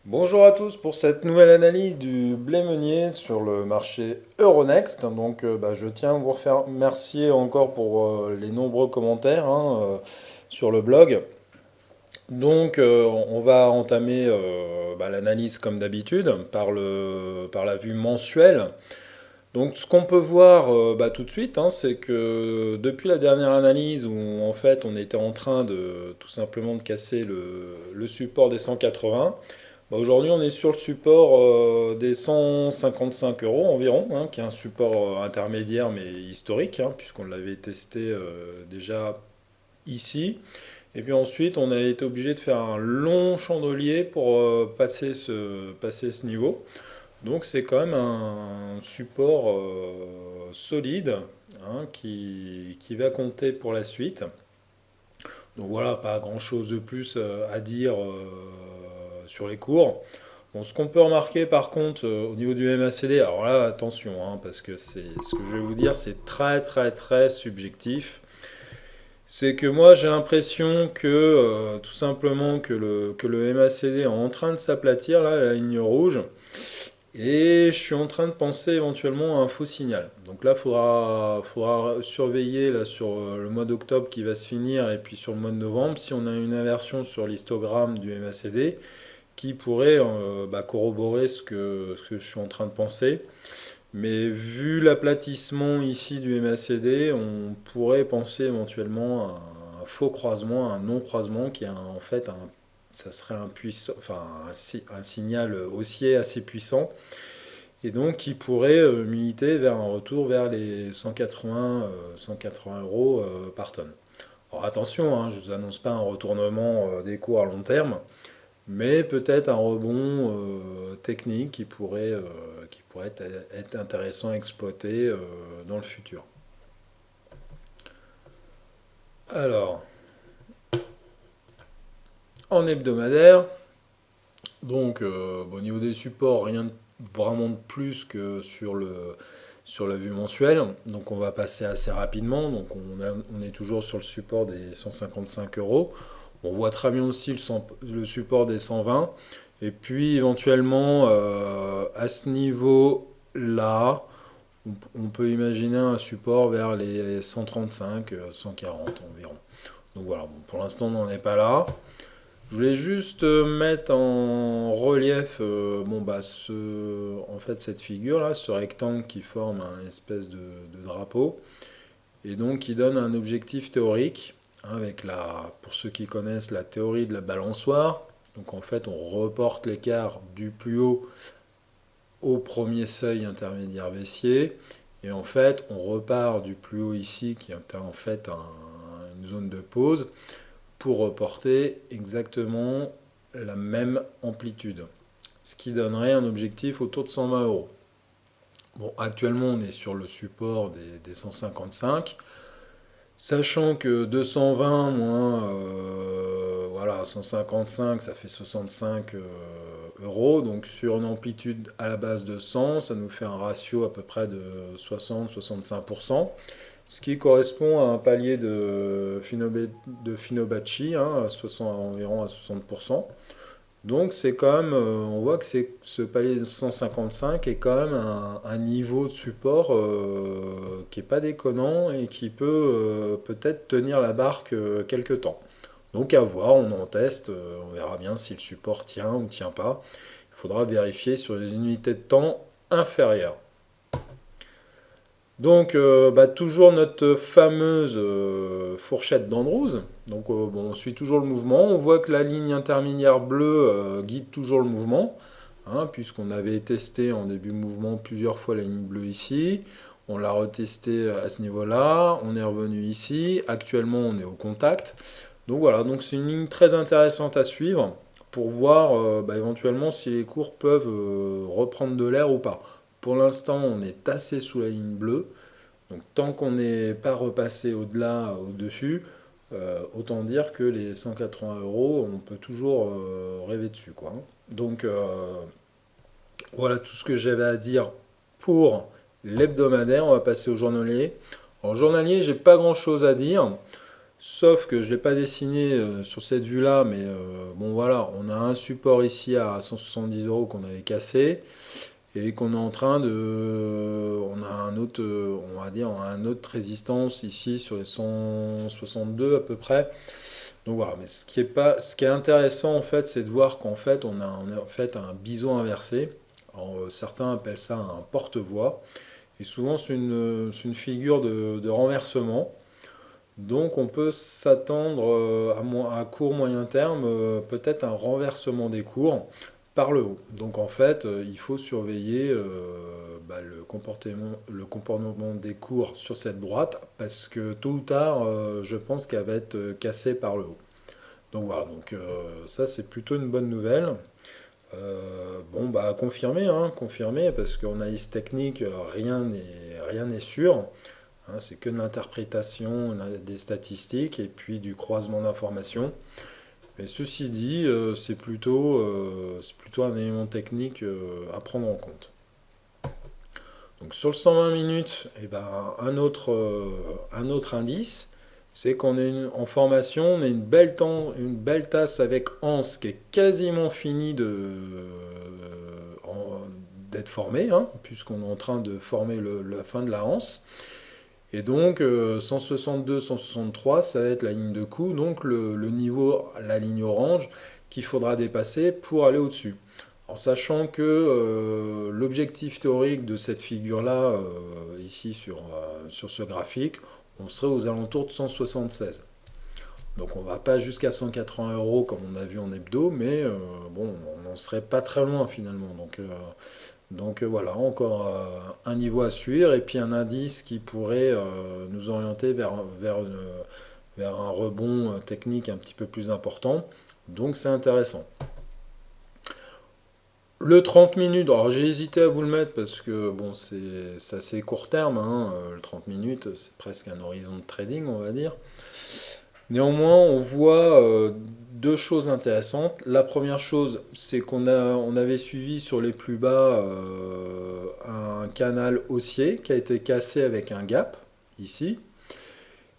Bonjour à tous pour cette nouvelle analyse du blé meunier sur le marché Euronext. Je tiens à vous remercier encore pour les nombreux commentaires sur le blog. On va entamer l'analyse comme d'habitude par la vue mensuelle. Donc ce qu'on peut voir tout de suite, c'est que depuis la dernière analyse où en fait on était en train de tout simplement de casser le support des 180. Aujourd'hui, on est sur le support des 155 euros environ, qui est un support intermédiaire mais historique, puisqu'on l'avait testé déjà ici. Et puis ensuite, on a été obligé de faire un long chandelier pour passer ce niveau. Donc c'est quand même un support solide qui va compter pour la suite. Donc voilà, pas grand-chose de plus à dire sur les cours. Bon, ce qu'on peut remarquer par contre au niveau du MACD, alors là attention, parce que ce que je vais vous dire, c'est très très très subjectif. C'est que moi j'ai l'impression que tout simplement que le MACD est en train de s'aplatir, là, la ligne rouge, et je suis en train de penser éventuellement à un faux signal. Donc là, faudra surveiller là, sur le mois d'octobre qui va se finir et puis sur le mois de novembre si on a une inversion sur l'histogramme du MACD qui pourrait corroborer ce que je suis en train de penser. Mais vu l'aplatissement ici du MACD, on pourrait penser éventuellement à un faux croisement, un non-croisement qui est en fait ça serait un signal haussier assez puissant et donc qui pourrait militer vers un retour vers les 180 euros par tonne. Alors attention, je ne vous annonce pas un retournement des cours à long terme, mais peut-être un rebond technique qui pourrait être intéressant à exploiter dans le futur. Alors, en hebdomadaire, au niveau des supports, rien vraiment de plus que sur la vue mensuelle. Donc on va passer assez rapidement. On est toujours sur le support des 155 euros. On voit très bien aussi le support des 120. Et puis éventuellement, à ce niveau-là, on peut imaginer un support vers les 135, 140 environ. Donc voilà, bon, pour l'instant on n'en est pas là. Je voulais juste mettre en relief en fait, cette figure-là, ce rectangle qui forme un espèce de drapeau, et donc qui donne un objectif théorique, avec pour ceux qui connaissent la théorie de la balançoire. Donc en fait, on reporte l'écart du plus haut au premier seuil intermédiaire baissier, et en fait, on repart du plus haut ici, qui est en fait une zone de pause, pour reporter exactement la même amplitude. Ce qui donnerait un objectif autour de 120 euros. Bon, actuellement, on est sur le support des 155. Sachant que 220 moins 155, ça fait 65 euros. Donc sur une amplitude à la base de 100, ça nous fait un ratio à peu près de 60-65%. Ce qui correspond à un palier de Fibonacci, environ à 60%. Donc c'est quand même, on voit que ce palier de 155 est quand même un niveau de support qui n'est pas déconnant et qui peut peut-être tenir la barque quelques temps. Donc à voir, on en teste, on verra bien si le support tient ou ne tient pas. Il faudra vérifier sur les unités de temps inférieures. Toujours notre fameuse fourchette d'Andrews. On suit toujours le mouvement. On voit que la ligne intermédiaire bleue guide toujours le mouvement, puisqu'on avait testé en début de mouvement plusieurs fois la ligne bleue ici. On l'a retesté à ce niveau-là. On est revenu ici. Actuellement, on est au contact. Donc voilà, donc c'est une ligne très intéressante à suivre pour voir éventuellement si les cours peuvent reprendre de l'air ou pas. Pour l'instant, on est tassé sous la ligne bleue. Donc tant qu'on n'est pas repassé au-delà, au-dessus, autant dire que les 180 euros, on peut toujours rêver dessus, quoi. Donc voilà tout ce que j'avais à dire pour l'hebdomadaire. On va passer au journalier. En journalier, j'ai pas grand-chose à dire. Sauf que je ne l'ai pas dessiné sur cette vue-là, mais bon voilà, on a un support ici à 170 € qu'on avait cassé et qu'on est en train de, on a un autre, on va dire, on a un autre résistance ici sur les 162 à peu près. Donc voilà, mais ce qui est intéressant en fait, c'est de voir qu'en fait on a en fait un biseau inversé. Alors, certains appellent ça un porte-voix. Et souvent c'est une figure de renversement. Donc on peut s'attendre à court moyen terme, peut-être un renversement des cours par le haut. Donc en fait, il faut surveiller le comportement des cours sur cette droite parce que tôt ou tard, je pense qu'elle va être cassée par le haut. Donc voilà, donc ça c'est plutôt une bonne nouvelle. Bon bah confirmé, hein, confirmé parce qu'en analyse technique, rien n'est sûr. Hein, c'est que de l'interprétation, des statistiques et puis du croisement d'informations. Mais ceci dit, c'est plutôt un élément technique à prendre en compte. Donc sur le 120 minutes, eh ben, un autre indice, c'est qu'on est en formation, on a une belle tasse avec anse qui est quasiment finie d'être formée, hein, puisqu'on est en train de former la fin de la anse. Et donc 162, 163, ça va être la ligne de coup, donc le niveau, la ligne orange qu'il faudra dépasser pour aller au-dessus. En sachant que l'objectif théorique de cette figure-là, ici sur ce graphique, on serait aux alentours de 176. Donc on ne va pas jusqu'à 180 € comme on a vu en hebdo, mais bon, on n'en serait pas très loin finalement. Donc voilà, encore un niveau à suivre et puis un indice qui pourrait nous orienter vers un rebond technique un petit peu plus important. Donc c'est intéressant. Le 30 minutes, alors j'ai hésité à vous le mettre parce que bon, c'est assez court terme, hein, le 30 minutes, c'est presque un horizon de trading, on va dire. Néanmoins, on voit deux choses intéressantes. La première chose, c'est on avait suivi sur les plus bas un canal haussier qui a été cassé avec un gap, ici.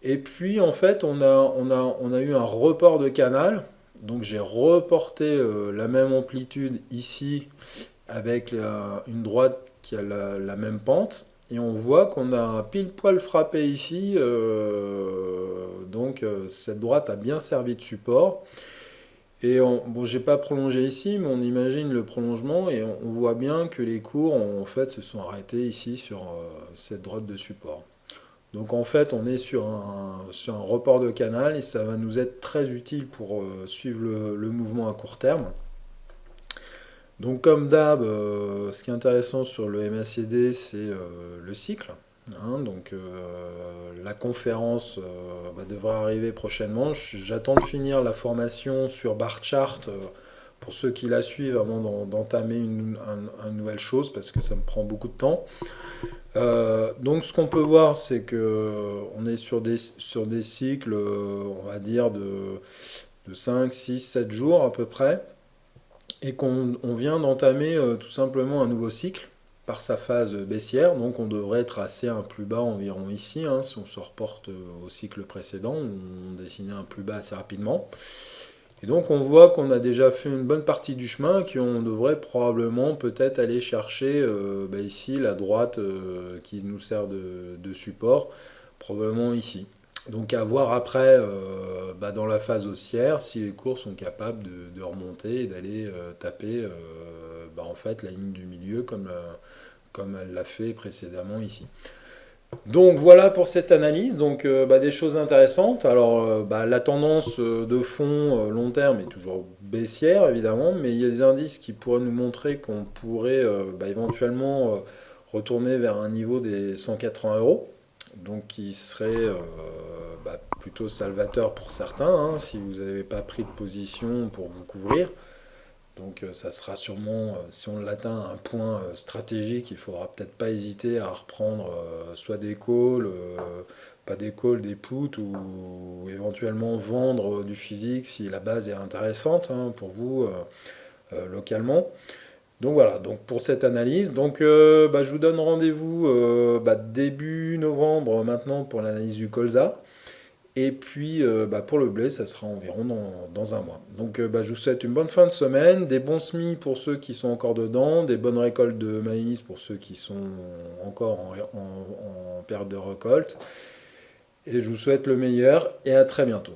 Et puis, en fait, on a eu un report de canal. Donc, j'ai reporté la même amplitude ici avec une droite qui a la même pente. Et on voit qu'on a pile poil frappé ici. Donc cette droite a bien servi de support. Et bon, j'ai pas prolongé ici, mais on imagine le prolongement et on voit bien que les cours en fait se sont arrêtés ici sur cette droite de support. Donc en fait, on est sur un report de canal et ça va nous être très utile pour suivre le mouvement à court terme. Donc comme d'hab, ce qui est intéressant sur le MACD, c'est le cycle. Hein. Donc la conférence devra arriver prochainement. J'attends de finir la formation sur bar chart pour ceux qui la suivent avant d'entamer une nouvelle chose parce que ça me prend beaucoup de temps. Donc ce qu'on peut voir, c'est que on est sur des cycles, on va dire, de 5, 6, 7 jours à peu près et qu'on vient d'entamer tout simplement un nouveau cycle par sa phase baissière, donc on devrait tracer un plus bas environ ici, hein, si on se reporte au cycle précédent, où on dessinait un plus bas assez rapidement. Et donc on voit qu'on a déjà fait une bonne partie du chemin, qu'on devrait probablement peut-être aller chercher ici la droite qui nous sert de support, probablement ici. Donc à voir après dans la phase haussière si les cours sont capables de remonter et d'aller taper en fait la ligne du milieu comme elle l'a fait précédemment ici. Donc voilà pour cette analyse, donc des choses intéressantes. Alors la tendance de fond long terme est toujours baissière évidemment, mais il y a des indices qui pourraient nous montrer qu'on pourrait éventuellement retourner vers un niveau des 180 €, donc qui serait plutôt salvateur pour certains, hein, si vous n'avez pas pris de position pour vous couvrir. Donc ça sera sûrement, si on l'atteint, un point stratégique. Il ne faudra peut-être pas hésiter à reprendre soit des calls, pas des calls, des puts, ou éventuellement vendre du physique si la base est intéressante hein, pour vous localement. Donc voilà, donc pour cette analyse, donc je vous donne rendez-vous début novembre maintenant pour l'analyse du colza. Et puis pour le blé, ça sera environ dans un mois. Donc je vous souhaite une bonne fin de semaine, des bons semis pour ceux qui sont encore dedans, des bonnes récoltes de maïs pour ceux qui sont encore en période de récolte. Et je vous souhaite le meilleur et à très bientôt.